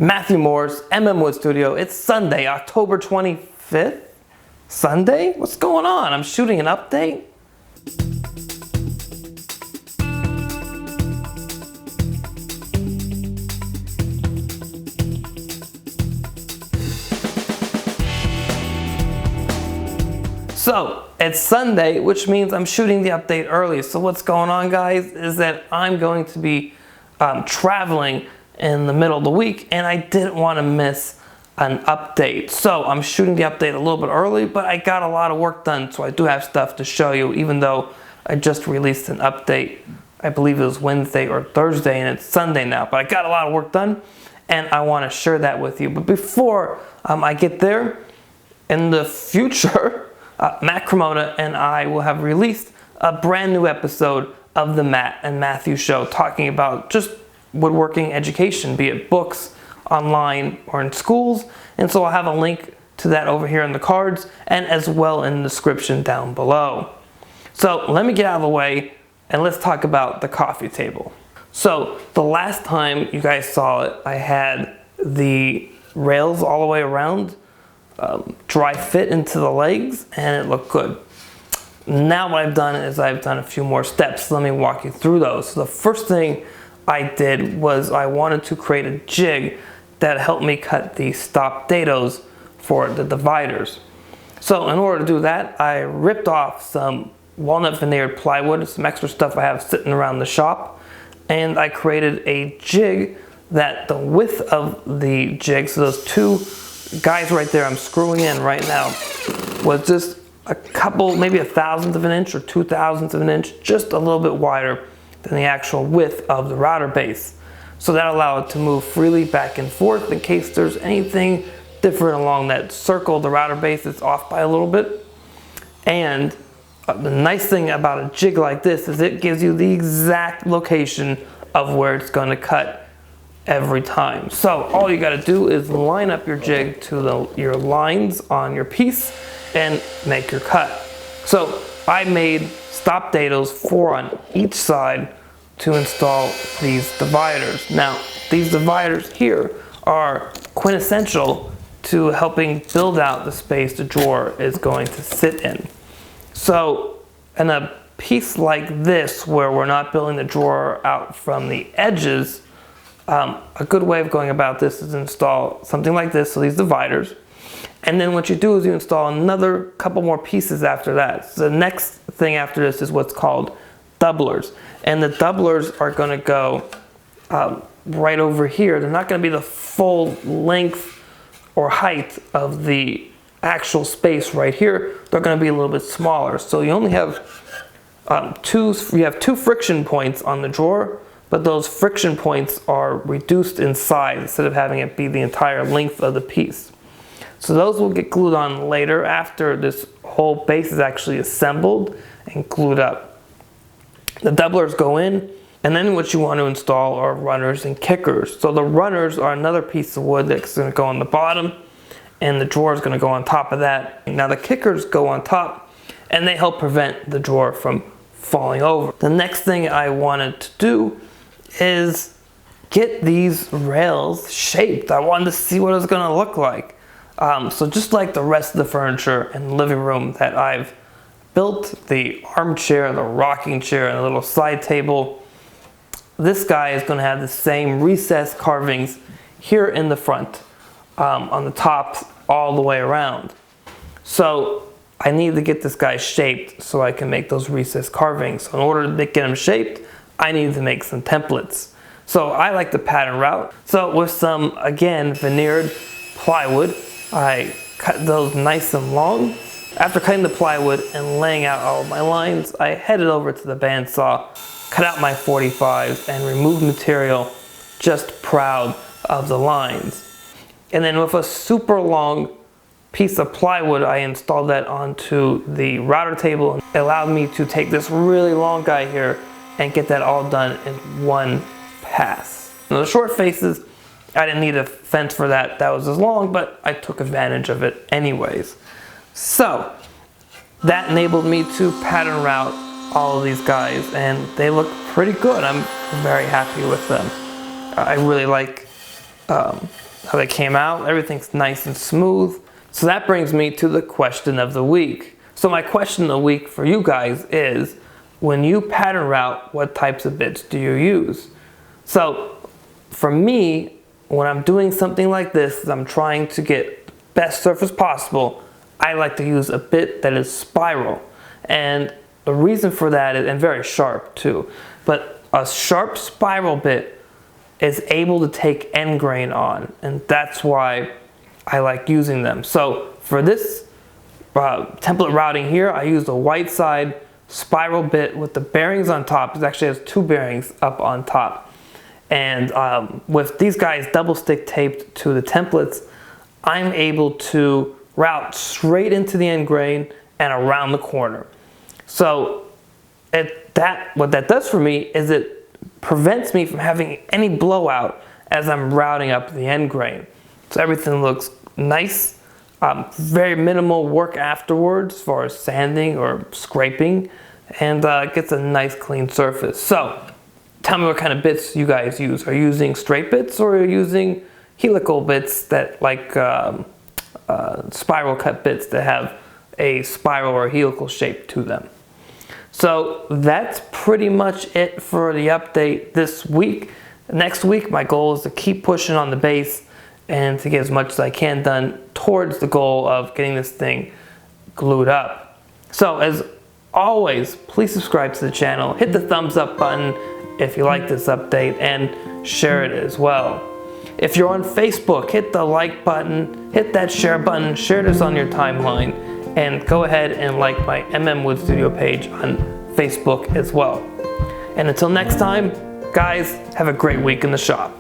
Matthew Moore's MM Studio. It's Sunday, October 25th. Sunday? What's going on? I'm shooting an update. So, it's Sunday, which means I'm shooting the update early. So what's going on, guys, is that I'm going to be traveling in the middle of the week, and I didn't want to miss an update. So I'm shooting the update a little bit early, but I got a lot of work done, so I do have stuff to show you, even though I just released an update. I believe it was Wednesday or Thursday, and it's Sunday now, but I got a lot of work done, and I want to share that with you. But before I get there, in the future, Matt Cremota and I will have released a brand new episode of the Matt and Matthew Show, talking about just woodworking education, be it books, online, or in schools. And so I'll have a link to that over here in the cards and as well in the description down below. So let me get out of the way and let's talk about the coffee table. So the last time you guys saw it, I had the rails all the way around, dry fit into the legs, and it looked good. Now what I've done is I've done a few more steps. Let me walk you through those. So the first thing I did was I wanted to create a jig that helped me cut the stop dados for the dividers. So in order to do that, I ripped off some walnut veneered plywood, some extra stuff I have sitting around the shop, and I created a jig that the width of the jig, so those two guys right there I'm screwing in right now, was just a couple, maybe 1/1000th of an inch or 2/1000th of an inch, just a little bit wider than the actual width of the router base. So that allowed it to move freely back and forth in case there's anything different along that circle, the router base is off by a little bit. And the nice thing about a jig like this is it gives you the exact location of where it's going to cut every time. So all you got to do is line up your jig to your lines on your piece and make your cut. So I made stop dados 4 on each side to install these dividers. Now, these dividers here are quintessential to helping build out the space the drawer is going to sit in. So in a piece like this, where we're not building the drawer out from the edges, a good way of going about this is install something like this, so these dividers. And then what you do is you install another couple more pieces after that. So the next thing after this is what's called doublers. And the doublers are going to go right over here. They're not going to be the full length or height of the actual space right here. They're going to be a little bit smaller. So you only have two friction points on the drawer, but those friction points are reduced in size instead of having it be the entire length of the piece. So those will get glued on later after this whole base is actually assembled and glued up. The doublers go in, and then what you want to install are runners and kickers. So the runners are another piece of wood that's going to go on the bottom, and the drawer is going to go on top of that. Now the kickers go on top, and they help prevent the drawer from falling over. The next thing I wanted to do is get these rails shaped. I wanted to see what it was going to look like. So just like the rest of the furniture in the living room that I've built, the armchair, the rocking chair, and the little side table, this guy is going to have the same recessed carvings here in the front, on the top, all the way around. So I need to get this guy shaped so I can make those recessed carvings. So in order to get him shaped, I need to make some templates. So I like the pattern route. So with some, again, veneered plywood, I cut those nice and long. After cutting the plywood and laying out all of my lines, I headed over to the bandsaw, cut out my 45s, and removed material, just proud of the lines. And then with a super long piece of plywood, I installed that onto the router table. It allowed me to take this really long guy here and get that all done in one pass. Now the short faces, I didn't need a fence for that. That was as long, but I took advantage of it anyways. So that enabled me to pattern route all of these guys, and they look pretty good. I'm very happy with them. I really like how they came out. Everything's nice and smooth. So that brings me to the question of the week. So my question of the week for you guys is, when you pattern route, what types of bits do you use? So for me, when I'm doing something like this, I'm trying to get the best surface possible, I like to use a bit that is spiral. And the reason for that is, and very sharp too, but a sharp spiral bit is able to take end grain on, and that's why I like using them. So for this template routing here, I used a white side spiral bit with the bearings on top. It actually has 2 bearings up on top. And with these guys double stick taped to the templates, I'm able to route straight into the end grain and around the corner. So what that does for me is it prevents me from having any blowout as I'm routing up the end grain. So everything looks nice, very minimal work afterwards as far as sanding or scraping, and gets a nice clean surface. So tell me what kind of bits you guys use. Are you using straight bits, or are you using helical bits that like spiral cut bits that have a spiral or helical shape to them? So that's pretty much it for the update this week. Next week, my goal is to keep pushing on the base and to get as much as I can done towards the goal of getting this thing glued up. So as always, please subscribe to the channel, hit the thumbs up button if you like this update, and share it as well. If you're on Facebook, hit the like button, hit that share button, share this on your timeline, and go ahead and like my Wood Studio page on Facebook as well. And until next time, guys, have a great week in the shop.